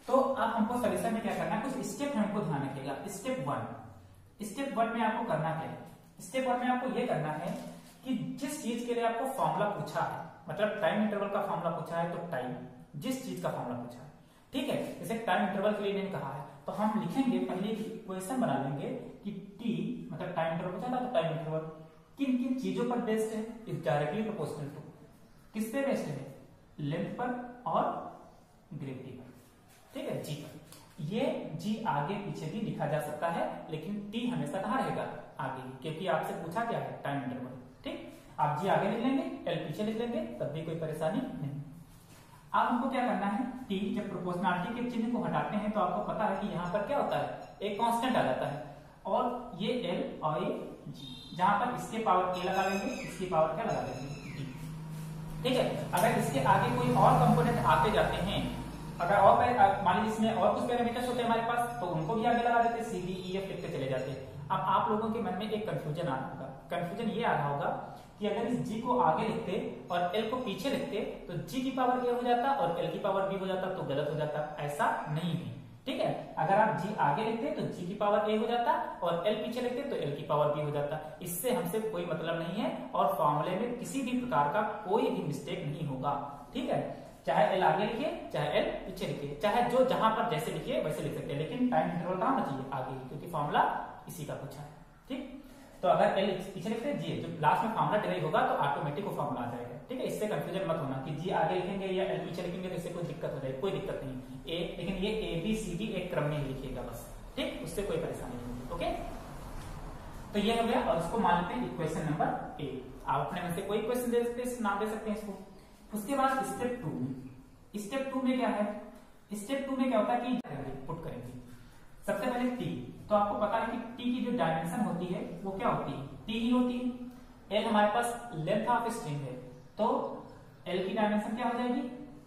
तो अब हमको सोल्यूशन में क्या करना है, कुछ स्टेप हमको ध्यान रखिएगा। स्टेप वन में आपको करना क्या है, स्टेप वन में आपको ये करना है कि जिस चीज के लिए आपको फॉर्मूला पूछा है, मतलब टाइम इंटरवल का फॉर्मूला पूछा है, तो टाइम जिस चीज का फॉर्मूला पूछा है, ठीक है, जैसे टाइम इंटरवल के लिए इन्होंने कहा है, तो हम लिखेंगे पहले इक्वेशन बना लेंगे कि टी मतलब टाइम इंटरवल पूछा था, तो टाइम इंटरवल किन किन चीजों पर बेस्ड है, इज डायरेक्टली प्रोपोर्शनल टू, किस पे बेस्ड है, लेंथ पर और ग्रेविटी पर, ठीक है, जी पर। ये जी आगे पीछे भी लिखा जा सकता है, लेकिन टी हमेशा कहाँ रहेगा, आगे, क्योंकि आपसे पूछा क्या है, टाइम इंटरवल। ठीक, आप जी आगे लिख लेंगे, एल पीछे लिख लेंगे, तब भी कोई परेशानी नहीं। अब हमको क्या करना है, टी जब प्रोपोर्शनलिटी के चिन्ह को हटाते हैं तो आपको पता है कि यहाँ पर क्या होता है, एक कांस्टेंट आ जाता है, और ये एल और ये जी, जहां पर इसके पावर ए लगा लेंगे, इसकी पावर क्या लगा लेंगे, डी। ठीक है, अगर इसके आगे कोई और कंपोनेंट आते जाते हैं, अगर और मान लीजिए इसमें और कुछ पैरामीटर्स होते हैं हमारे पास, तो उनको भी आगे लगा देते, सी डी ई एफ लिखते चले जाते हैं। अब आप लोगों के मन में एक कंफ्यूजन आ रहा होगा, कंफ्यूजन ये आ रहा होगा कि अगर इस जी को आगे लिखते और एल को पीछे लिखते तो जी की पावर ए हो जाता और एल की पावर बी हो जाता, तो गलत हो जाता, ऐसा नहीं है। ठीक है, अगर आप जी आगे लिखते तो जी की पावर ए हो जाता और एल पीछे लिखते तो एल की पावर बी हो जाता। इससे हमसे कोई मतलब नहीं है, और फॉर्मूले में किसी भी प्रकार का कोई भी मिस्टेक नहीं होगा। ठीक है, चाहे एल आगे लिखिए, चाहे एल पीछे लिखिए, चाहे जो जहां पर जैसे लिखिए वैसे लिख सकते हैं, लेकिन टाइम इंटरवल कहां होना चाहिए, आगे, क्योंकि फॉर्मूला इसी का पूछा है। ठीक, तो अगर एल पीछे लिखते हैं, जी जब लास्ट में फॉर्मूला डिराइव होगा तो ऑटोमेटिक वो फॉर्मूला आ जाएगा। ठीक है, इससे कंफ्यूजन मत होना कि जी आगे लिखेंगे या एल पीछे लिखेंगे तो इससे कोई दिक्कत हो जाएगी, कोई दिक्कत नहीं ए, लेकिन ये ए बी सी डी एक क्रम में ही लिखिएगा बस। ठीक, उससे कोई परेशानी नहीं होगी। ओके, तो ये हो गया, और इसको मान लेते हैं इक्वेशन नंबर ए। आप अपने में से कोई क्वेश्चन दे सकते हैं, नाम दे सकते हैं इसको। उसके बाद स्टेप टू में क्या है, स्टेप टू में क्या होता है कि पुट करेंगे सबसे पहले टी। तो आपको पता है कि टी की जो डायमेंशन होती है वो क्या होती है, टी ही होती है। एल हमारे पास लेंथ ऑफ स्ट्रिंग है, तो एल की डायमेंशन क्या हो जाएगी,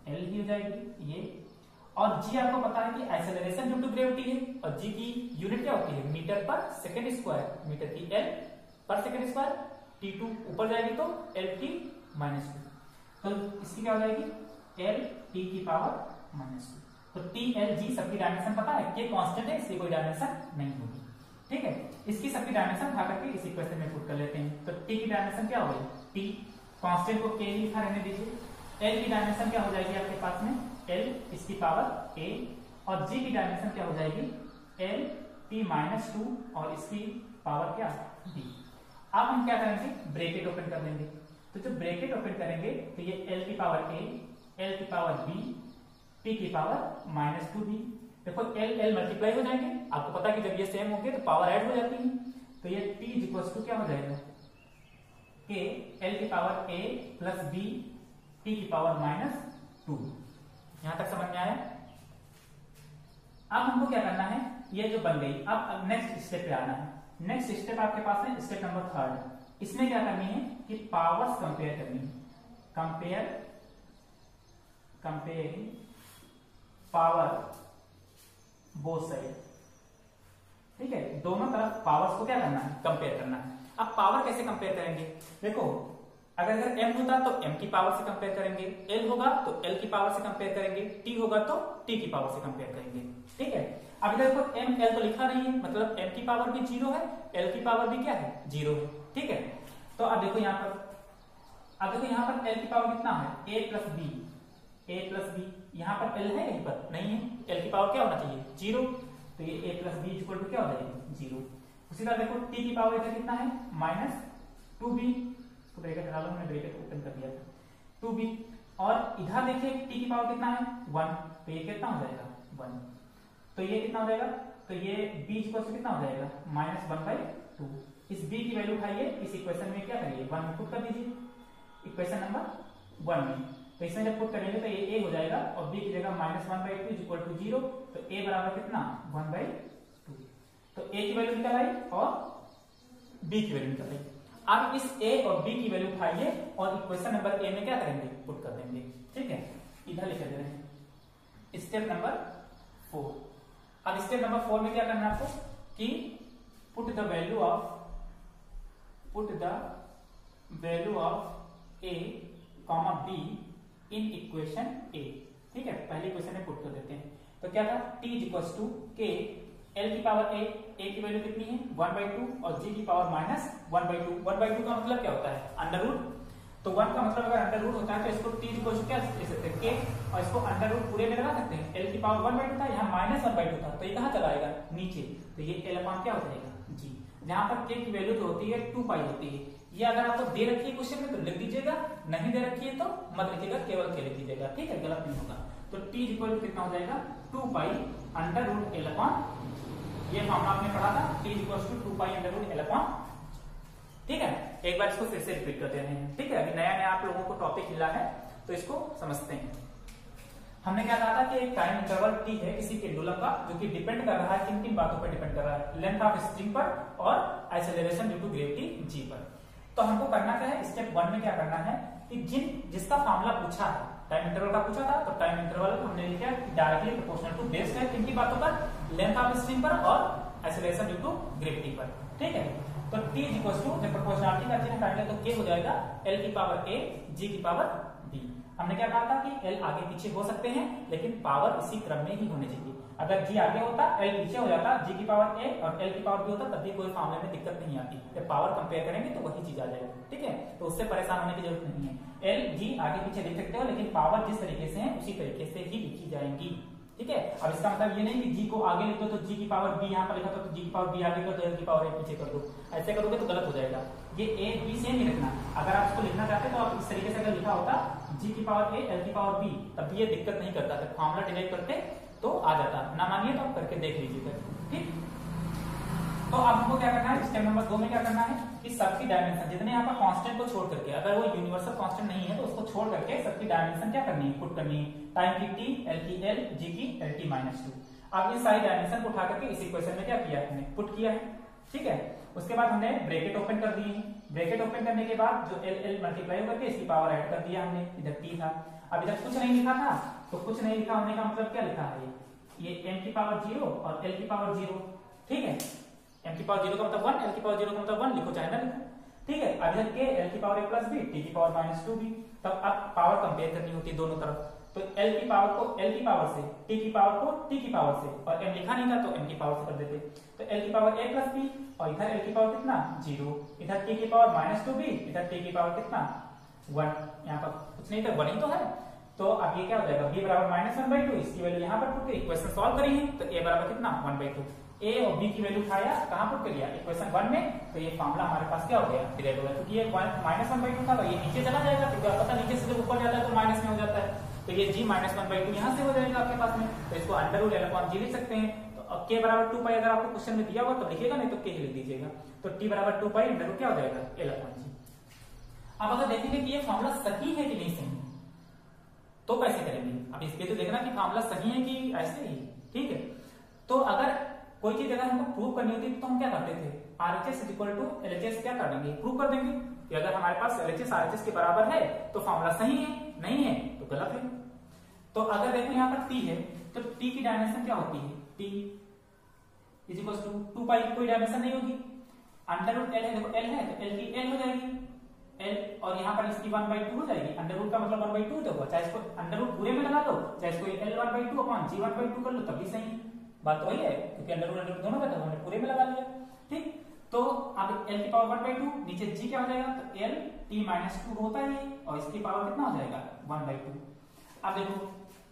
एल ही हो जाएगी ये। और जी आपको पता है कि एक्सेलरेशन ड्यू टू ग्रेविटी है, और जी की यूनिट क्या होती है, मीटर पर सेकेंड स्क्वायर, मीटर की एल पर सेकेंड स्क्वायर। T2 ऊपर जाएगी तो LT -2, तो इसकी क्या हो जाएगी, एल टी की पावर -2। तो टी एल जी सबकी डायमेंशन पता है, ये कांस्टेंट है, इसकी कोई डायमेंशन नहीं होगी। ठीक है, इसकी सबकी डायमेंशन उठा करके इस इक्वेशन में पुट कर लेते हैं। तो टी की डायमेंशन क्या हो गई, टी कांस्टेंट को के लिखा रहने दीजिए। एल की डायमेंशन क्या हो जाएगी आपके पास में, एल इसकी पावर ए, और जी की डायमेंशन क्या हो जाएगी, एल टी -2 और इसकी पावर क्या, डी। अब हम क्या करेंगे, ब्रैकेट ओपन कर लेंगे। तो जब ब्रैकेट ओपन करेंगे तो ये एल की पावर ए, एल की पावर बी, टी की पावर -2b। देखो एल एल मल्टीप्लाई हो जाएंगे, आपको पता है कि जब ये सेम होंगे तो पावर ऐड हो जाती है। तो ये t इक्वल्स टू क्या हो जाएगा, के एल की power a plus b, T की पावर -2। यहां तक समझ में आया। अब हमको क्या करना है, ये जो बन गई, अब नेक्स्ट स्टेप पे आना है। नेक्स्ट स्टेप आपके पास है स्टेप नंबर 3। इसमें क्या करनी है कि पावर्स कंपेयर करनी है, कंपेयरिंग पावर बोथ साइड। ठीक है, दोनों तरफ पावर्स को क्या करना है, कंपेयर करना है। अब पावर कैसे कंपेयर करेंगे, देखो अगर m होता तो m की पावर से कंपेयर करेंगे, l होगा तो l की पावर से कंपेयर करेंगे, t होगा तो t की पावर से कंपेयर करेंगे। ठीक है, अब देखो m l तो लिखा नहीं है, मतलब m की पावर भी 0 है, l की पावर भी क्या है, 0 है। ठीक है, तो अब देखो यहाँ पर l की पावर कितना है, a प्लस b, यहाँ पर l है, यहीं पर नहीं है, l की पावर क्या होना चाहिए, 0, तो ये a plus b equal to क्या हो जाएगी, 0। उसी तरह देखो t की पावर इधर कितना है, -2b, तो ब्रैकेट हटा लो, मैंने ब्रैकेट ओपन कर दिया था, 2b, और इधर देखिए t की पावर कितना है, 1, तो ये कितना हो जाएगा, 1, तो ये कितना हो जाएगा, तो ये b इक्वल टू कितना हो जाएगा, -1/2। इस b की वैल्यू उठाइए, इस इक्वेशन में क्या करिए, 1 पुट कर दीजिए इक्वेशन नंबर 1 में। तो इसमें जब पुट करेंगे तो ये a हो जाएगा, और b की जगह -1/2 इक्वल टू 0, तो a बराबर कितना, 1/2। तो a की वैल्यू निकल आई और b की वैल्यू निकल आई। अब इस a और b की वैल्यू उठाइए और इक्वेशन नंबर a में क्या करेंगे, पुट कर देंगे। ठीक है, इधर लिख दे रहे हैं स्टेप नंबर 4। अब स्टेप नंबर 4 में क्या करना है आपको कि put the value of a comma b in equation a। ठीक है, पहले इक्वेशन में पुट कर देते हैं। तो क्या था, t equals to k l की पावर a की वैल्यू कितनी है 1/2 और g की पावर माइनस 1/2। 1/2 का मतलब क्या होता है, अंडर रूट। तो 1 का मतलब अगर अंडर रूट होता है तो इसको t इक्वल्स टू क्या लिख सकते हैं k, और इसको अंडर रूट पूरे में लगा सकते हैं। l की पावर 1/2 था, यहाँ माइनस 1/2 था, तो ये कहाँ चला आएगा, नीचे। तो ये l अपॉन क्या हो जाएगा g। जहां पर k की वैल्यू जो होती है 2 पाई होती है। ये अगर आपको दे रखी है क्वेश्चन में तो लिख दीजिएगा, नहीं दे रखी है तो मत लिखिएगा, केवल k लिख दीजिएगा। ठीक है, गलत नहीं होगा। तो t इक्वल टू कितना हो जाएगा 2 pi under root l upon, ये फॉर्मूला आपने पढ़ा था, t equal to 2 pi under root l upon. ठीक है, एक बार इसको फिर से रिपीट करते हैं। ठीक है, अभी नया नया आप लोगों को टॉपिक मिला है तो इसको समझते हैं। हमने क्या कहा था कि एक टाइम इंटरवल t है किसी पेंडुलम का, जो कि डिपेंड कर रहा है किन किन बातों पर डिपेंड कर रहा है, लेंथ ऑफ स्प्रिंग पर और acceleration due to gravity g पर। तो हमको करना क्या है, स्टेप 1 में क्या करना है कि जिसका फार्मूला पूछा है, टाइम इंटरवल का पूछा था, तो टाइम इंटरवल हमने लिखा डायरेक्टली प्रोपोर्शनल टू बेस्ड है किन की बातों पर, लेंथ ऑफ स्प्रिंग पर और एक्सेलरेशन ड्यू टू ग्रेविटी पर। ठीक है, तो t इक्वल्स टू जब प्रोपोर्शनलिटी का चिन्ह हटाएंगे तो k हो जाएगा l की पावर a g की पावर b। हमने क्या कहा था कि l आगे पीछे हो सकते हैं लेकिन पावर इसी क्रम में ही होनी चाहिए। अगर g आगे होता l पीछे हो जाता, g की पावर a और l की पावर b होता, तब भी कोई मामले में दिक्कत नहीं आती। जब पावर कंपेयर करेंगे तो वही चीज आ जाएगी। ठीक है, तो उससे परेशान होने की जरूरत नहीं है। l g आगे पीछे लिख सकते हो, लेकिन पावर जिस तरीके से है उसी तरीके से ही लिखी जाएंगी। ठीक है, अब इसका मतलब ये नहीं कि g को आगे लिख दो तो g की पावर b यहाँ पर लिखा तो g की पावर b आगे कर दो, l की पावर a पीछे कर दो। ऐसे करोगे तो गलत हो जाएगा। ये a b सेम ही रखना। अगर आप इसको लिखना चाहते तो आप इस तरीके से अगर लिखा होता g की पावर a l की पावर b, तब भी ये दिक्कत नहीं करता। जब फॉर्मूला डिराइव करते तो आ जाता। ना मानिए तो आप करके देख लीजिएगा। ठीक, तो अब हमको क्या करना है, स्टेप नंबर 2 में क्या करना है कि सबकी डायमेंशन जितने यहाँ पर कांस्टेंट को छोड़ करके, अगर वो यूनिवर्सल कांस्टेंट नहीं है तो उसको छोड़ करके सबकी डायमेंशन क्या करनी है, पुट करनी है। टाइम की t, l की l, g की lt माइनस 2। अब ये सारी डायमेंशन को उठा करके इस इक्वेशन में क्या किया है, हमने पुट किया है। ठीक है, उसके बाद हमने ब्रैकेट ओपन कर दिए। ब्रैकेट ओपन करने के बाद जो l l मल्टीप्लाई करके इसकी पावर ऐड कर दिया हमने। इधर t था, अब इधर कुछ नहीं लिखा था, तो कुछ नहीं लिखा होने का मतलब क्या लिखा है, ये m की पावर 0 और l की पावर 0। ठीक है, m की पावर 0 का मतलब 1, l की पावर 0 का मतलब 1, लिखो चाहे ना लिखो। ठीक है, अब इधर k l की power a plus b, t की पावर माइनस 2b। तब अब पावर कंपेयर करनी होती है दोनों तरफ। तो l की पावर को l की पावर से, t की पावर को t की पावर से, और m लिखा नहीं था तो m की पावर से कर देते। तो l की पावर a प्लस b, और इधर l की पावर कितना 0, इधर t की पावर माइनस 2b, इधर t की पावर कितना 1। यहाँ पर कुछ नहीं था, 1 ही तो है। तो अब ये क्या हो जाएगा, b बराबर माइनस 1/2, इसकी वैल्यू यहाँ पर पुट कर इक्वेशन सॉल्व करी है। तो a बराबर कितना 1/2, a और b की वैल्यू उठाया, कहाँ पुट कर लिया इक्वेशन 1 में। तो ये फार्मूला हमारे पास क्या हो गया, डिराइव हो गया। क्योंकि ये माइनस 1/2 था, ये नीचे चला जाएगा, क्योंकि आपको पता नीचे से जब ऊपर जाता है तो माइनस में हो जाता है। तो ये g माइनस 1/2 यहाँ से हो जाएगा आपके पास में। तो इसको under root l upon g लिख सकते हैं। तो k बराबर 2 पाई अगर आपको क्वेश्चन में दिया होगा तो लिखिएगा, नहीं तो k ही लिख दीजिएगा। तो t बराबर 2 पाई अंडर रूट क्या हो जाएगा l अपॉन g। अब अगर देखेंगे कि ये फार्मूला सही है कि नहीं सही तो कैसे करेंगे। अब इसके तो देखना कि फार्मूला सही है कि ऐसे ही। ठीक है, तो अगर कोई चीज अगर हमको प्रूव करनी होती तो हम क्या करते थे, RHS इक्वल टू LHS क्या कर देंगे, प्रूव कर देंगे कि अगर हमारे पास LHS RHS के बराबर है तो फार्मूला सही है, नहीं है तो गलत है। तो अगर देखो यहाँ पर t है तो t की डायमेंशन क्या होती है, t इज इक्वल टू 2 पाई की कोई डायमेंशन नहीं होगी। अंडर रूट l है, देखो l है तो l की l हो जाएगी l, और यहाँ पर इसकी 1/2 हो जाएगी। अंडर रूट का मतलब 1/2 तो हुआ, चाहे इसको अंडर रूट पूरे में लगा दो, चाहे इसको l 1/2 अपॉन g 1/2 कर लो, तब भी सही है। बात तो वही है, क्योंकि अंडर रूट दोनों का तो हमने पूरे में लगा लिया। ठीक, तो अब l की पावर 1/2, नीचे g क्या हो जाएगा, तो l t माइनस 2 होता है, और इसकी पावर कितना हो जाएगा 1/2। अब देखो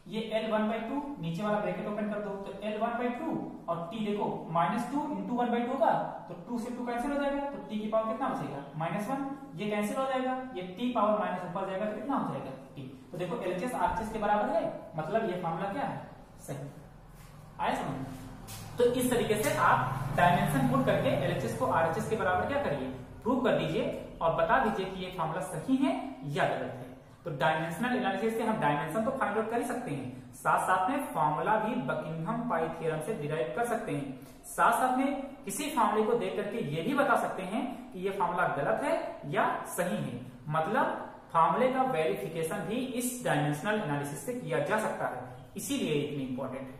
ये l 1/2, नीचे वाला ब्रैकेट ओपन कर दो, तो l 1/2 और t देखो माइनस 2 इंटू 1/2 होगा, तो 2 से 2 कैंसिल हो जाएगा, तो t की पावर कितना बचेगा -1। ये कैंसिल हो जाएगा, ये t पावर माइनस ऊपर जाएगा तो कितना हो जाएगा t। तो देखो LHS RHS के बराबर है, मतलब ये फार्मूला क्या है, सही। आया समझ। तो इस तरीके से आप डायमेंशन पुट करके LHS को RHS के बराबर क्या करिए, प्रूव कर दीजिए और बता दीजिए कि ये फार्मूला सही है या गलत है। तो डायमेंशनल एनालिसिस से हम डायमेंशन तो फाइंड आउट कर ही सकते हैं, साथ साथ में फॉर्मूला भी बकिंघम पाई थ्योरम से डिराइव कर सकते हैं। साथ साथ में किसी फार्मूले को देख करके ये भी बता सकते हैं कि ये फार्मूला गलत है या सही है। मतलब फार्मूले का वेरिफिकेशन भी इस डायमेंशनल एनालिसिस से किया जा सकता है, इसीलिए इतनी इंपॉर्टेंट है।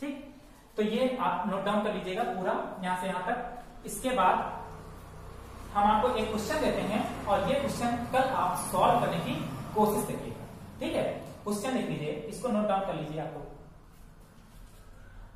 ठीक, तो ये आप नोट डाउन कर लीजिएगा पूरा यहाँ से यहाँ तक। इसके बाद हम आपको एक क्वेश्चन देते हैं और ये क्वेश्चन कल आप सॉल्व करने की कोशिश करिएगा, ठीक है। क्वेश्चन लिख लीजिए, इसको नोट डाउन कर लीजिए।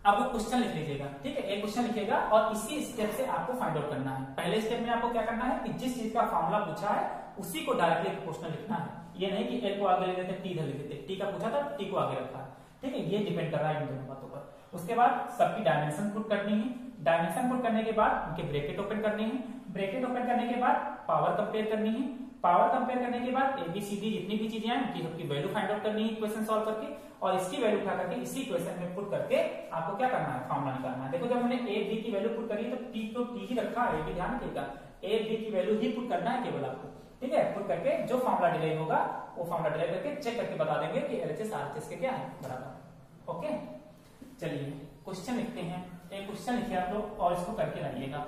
आपको क्वेश्चन लिख लीजिएगा, ठीक है। एक क्वेश्चन लिखिएगा और इसी स्टेप से आपको फाइंड आउट करना है। पहले स्टेप में आपको क्या करना है कि जिस चीज का फॉर्मूला पूछा है उसी को डायरेक्टली क्वेश्चन लिखना है। ये नहीं कि एल को आगे ले देते, टी इधर लिख देते, टी का पूछा था टी को आगे रखा, ठीक है। ये डिपेंड कर रहा है इन दोनों बातों पर। उसके बाद सबकी डायमेंशन पुट करनी है। डायमेंशन पुट करने के बाद उनके ब्रैकेट ओपन करने हैं। ब्रैकेट ओपन करने के बाद पावर कंपेयर करनी है। पावर कंपेयर करने के बाद एबीसीडी जितनी भी चीजें हैं उनकी सबकी वैल्यू फाइंड आउट करनी है इक्वेशन सॉल्व करके, और इसकी वैल्यू उठा करके इसी इक्वेशन में पुट करके आपको क्या करना है, फॉर्मूला निकालना है। देखो जब हमने ए बी की वैल्यू पुट करी तो टी को टी ही रखा है, ये ध्यान रखिएगा। ए बी की वैल्यू ही पुट करना है केवल आपको, ठीक है। पुट करके जो फॉर्मूला डिराइव होगा वो फॉर्मूला डिराइव करके चेक करके बता देंगे कि एलएचएस आरएचएस के क्या है बराबर। ओके, चलिए क्वेश्चन लिखते हैं। एक क्वेश्चन लिखिए आप लोग और इसको करके लाइएगा।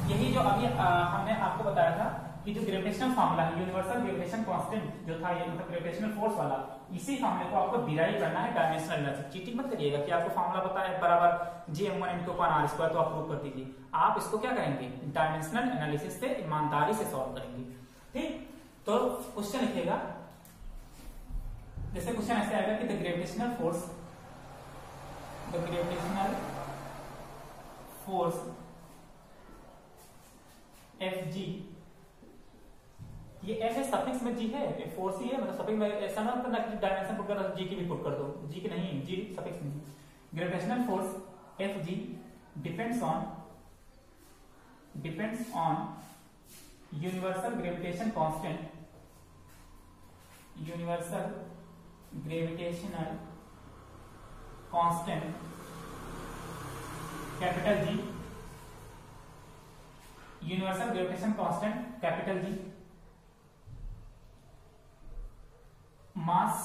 यही जो अभी हमने आपको बताया था कि जो ग्रेविटेशनल फार्मूला है, यूनिवर्सल ग्रेविटेशन कांस्टेंट जो था, ये मतलब ग्रेविटेशनल फोर्स वाला, इसी फार्मूले को आपको डिराइव करना है डायमेंशनल एनालिसिस। चीटिंग मत करिएगा कि आपको फार्मूला पता है बराबर gm1m2r² तो आप प्रूव कर दीजिए। आप इसको क्या करेंगे, डायमेंशनल एनालिसिस से ईमानदारी से सॉल्व करेंगे, ठीक। तो क्वेश्चन लिखिएगा, जैसे क्वेश्चन ऐसे आएगा कि द ग्रेविटेशनल फोर्स Fg, ये एफ है सफिक्स में जी है, फोर्स ही है, मतलब सफिक्स में ऐसा ना करना कि डायमेंशन पुट कर जी की भी पुट कर दो, जी की नहीं, जी सफिक्स में। Gravitational force Fg depends on universal gravitation constant, universal gravitational constant capital G, universal gravitation constant capital G, mass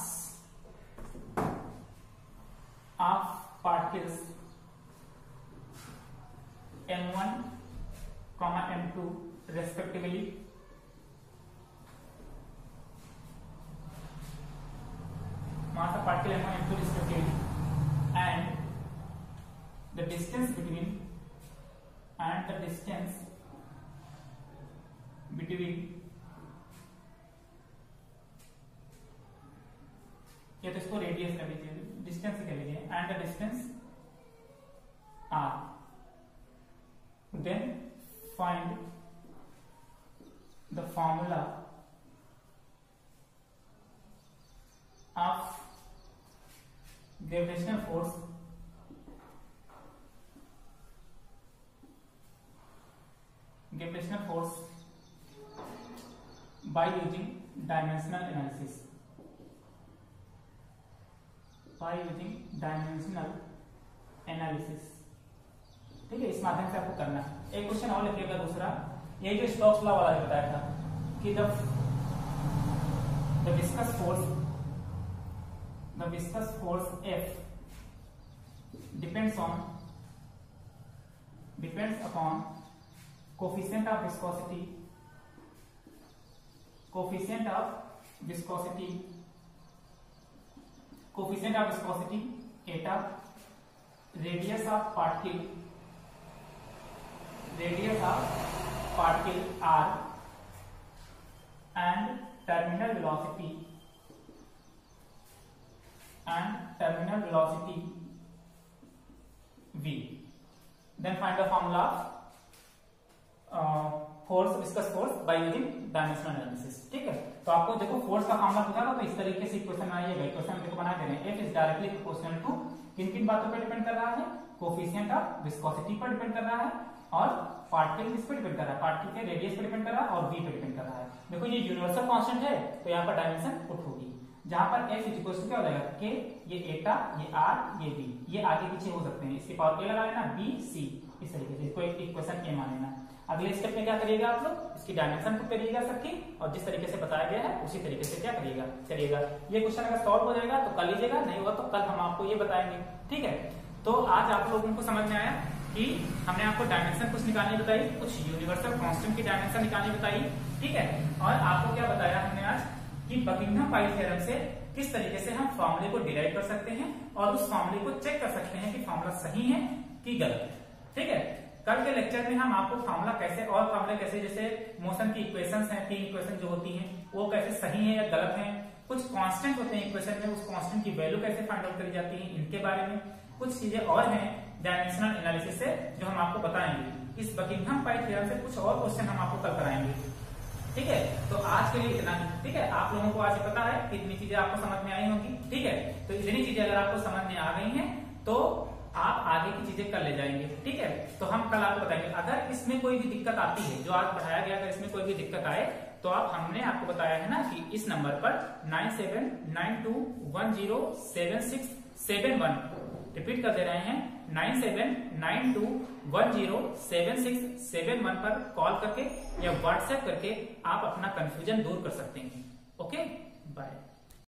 of particles m1, m2 respectively, mass of particle m1, m2 respectively, and the distance between या तो इसको radius कर लीजिए, distance कर लीजिए, and the distance r, then find the formula of gravitational force by using dimensional analysis, ठीक है। इस माध्यम से आपको करना है। एक क्वेश्चन और लिखिएगा दूसरा, ये जो स्टोक्स लॉ वाला बताया था कि the viscous force F depends upon coefficient of viscosity eta, radius of particle r, and terminal velocity v. Then find the formula of viscous force by using dimensional analysis, ठीक है। तो आपको देखो force का फॉर्मूला पूछा था तो इस तरीके से इक्वेशन बनाइएगा। इक्वेशन देखो बना दे रहे हैं, F is directly proportional to किन बातों पर डिपेंड कर रहा है, कोफिशिएंट ऑफ विस्कोसिटी पर डिपेंड कर रहा है, और पार्टिकल किस पर डिपेंड कर रहा है, पार्टिकल के रेडियस पर डिपेंड कर रहा है, और v पर डिपेंड कर रहा है। देखो ये यूनिवर्सल कांस्टेंट है तो यहाँ पर डायमेंशन पुट होगी, जहां पर F इज इक्वल टू क्या हो जाएगा, k, ये एटा, ये r, ये v, ये आगे पीछे हो सकते हैं, इसके पावर k लगा लेना, b c, इस तरीके से इसको एक इक्वेशन a मान लेना। अगले स्टेप में क्या करिएगा आप लोग, इसकी डायमेंशन पुट करिएगा सबकी, और जिस तरीके से बताया गया है उसी तरीके से क्या करिएगा, चलिएगा। ये क्वेश्चन अगर सॉल्व हो जाएगा तो कर लीजिएगा, नहीं होगा तो कल हम आपको ये बताएंगे, ठीक है। तो आज आप लोगों को समझ में आया कि हमने आपको डायमेंशन कुछ निकालनी बताई, कुछ यूनिवर्सल कांस्टेंट की डायमेंशन निकालनी बताई, ठीक है। और आपको क्या बताया हमने आज कि बकिंघम पाई थ्योरम से किस तरीके से हम फॉर्मूले को डिराइव कर सकते हैं और उस फॉर्मूले को चेक कर सकते हैं कि फॉर्मूला सही है कि गलत है। ठीक है, कल के लेक्चर में हम आपको फॉर्मूला कैसे और फॉर्मूला कैसे, जैसे मोशन की इक्वेशंस हैं, 3 इक्वेशन जो होती हैं वो कैसे सही है या गलत है, कुछ कांस्टेंट होते हैं इक्वेशन में, उस कांस्टेंट की वैल्यू कैसे फाइंड आउट करी जाती है, इनके बारे में कुछ चीजें और हैं डायमेंशनल एनालिसिस से जो हम आपको बताएंगे। इस बकिंघम पाई थ्योरम से कुछ और क्वेश्चन हम आपको कल कराएंगे। ठीक है, तो आज के लिए इतना ही। ठीक है, आप लोगों को आज पता है कितनी चीजें आपको समझ में आई होंगी। ठीक है, तो इतनी चीजें अगर आपको समझ में आ गई हैं तो आप आगे की चीजें कर ले जाएंगे। ठीक है, तो हम कल आपको बताएंगे। अगर इसमें कोई भी दिक्कत आती है जो आज पढ़ाया गया, अगर इसमें कोई भी दिक्कत आए तो हमने आपको बताया है ना कि इस नंबर पर 9792107671, रिपीट कर दे रहे हैं 9792107671 पर कॉल करके या व्हाट्सएप करके आप अपना कंफ्यूजन दूर कर सकते हैं। Okay, bye.